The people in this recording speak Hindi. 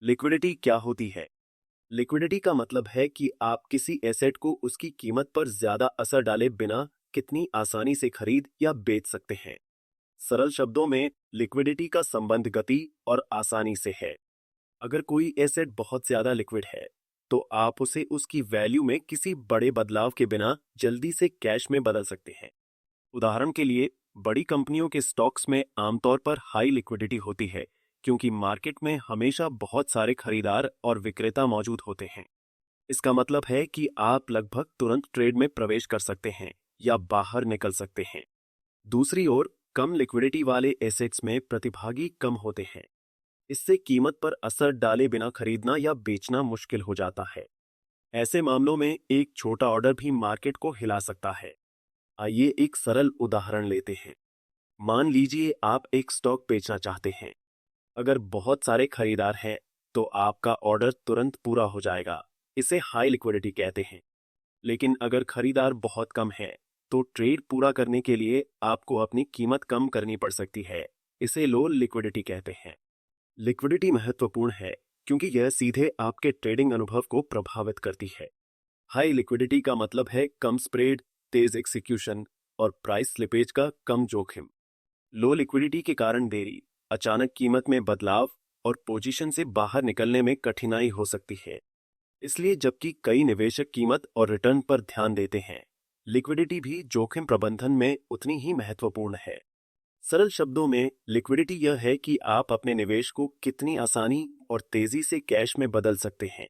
लिक्विडिटी क्या होती है? लिक्विडिटी का मतलब है कि आप किसी एसेट को उसकी कीमत पर ज्यादा असर डाले बिना कितनी आसानी से खरीद या बेच सकते हैं। सरल शब्दों में लिक्विडिटी का संबंध गति और आसानी से है। अगर कोई एसेट बहुत ज्यादा लिक्विड है, तो आप उसे उसकी वैल्यू में किसी बड़े बदलाव के बिना जल्दी से कैश में बदल सकते हैं। उदाहरण के लिए, बड़ी कंपनियों के स्टॉक्स में आमतौर पर हाई लिक्विडिटी होती है, क्योंकि मार्केट में हमेशा बहुत सारे खरीदार और विक्रेता मौजूद होते हैं। इसका मतलब है कि आप लगभग तुरंत ट्रेड में प्रवेश कर सकते हैं या बाहर निकल सकते हैं। दूसरी ओर, कम लिक्विडिटी वाले एसेट्स में प्रतिभागी कम होते हैं। इससे कीमत पर असर डाले बिना खरीदना या बेचना मुश्किल हो जाता है। ऐसे मामलों में एक छोटा ऑर्डर भी मार्केट को हिला सकता है। आइए एक सरल उदाहरण लेते हैं। मान लीजिए आप एक स्टॉक बेचना चाहते हैं। अगर बहुत सारे खरीदार हैं, तो आपका ऑर्डर तुरंत पूरा हो जाएगा। इसे हाई लिक्विडिटी कहते हैं। लेकिन अगर खरीदार बहुत कम है, तो ट्रेड पूरा करने के लिए आपको अपनी कीमत कम करनी पड़ सकती है। इसे लो लिक्विडिटी कहते हैं। लिक्विडिटी महत्वपूर्ण है क्योंकि यह सीधे आपके ट्रेडिंग अनुभव को प्रभावित करती है। हाई लिक्विडिटी का मतलब है कम स्प्रेड, तेज एग्जीक्यूशन और प्राइस स्लिपेज का कम जोखिम। लो लिक्विडिटी के कारण देरी, अचानक कीमत में बदलाव और पोजीशन से बाहर निकलने में कठिनाई हो सकती है। इसलिए जबकि कई निवेशक कीमत और रिटर्न पर ध्यान देते हैं, लिक्विडिटी भी जोखिम प्रबंधन में उतनी ही महत्वपूर्ण है। सरल शब्दों में लिक्विडिटी यह है कि आप अपने निवेश को कितनी आसानी और तेजी से कैश में बदल सकते हैं।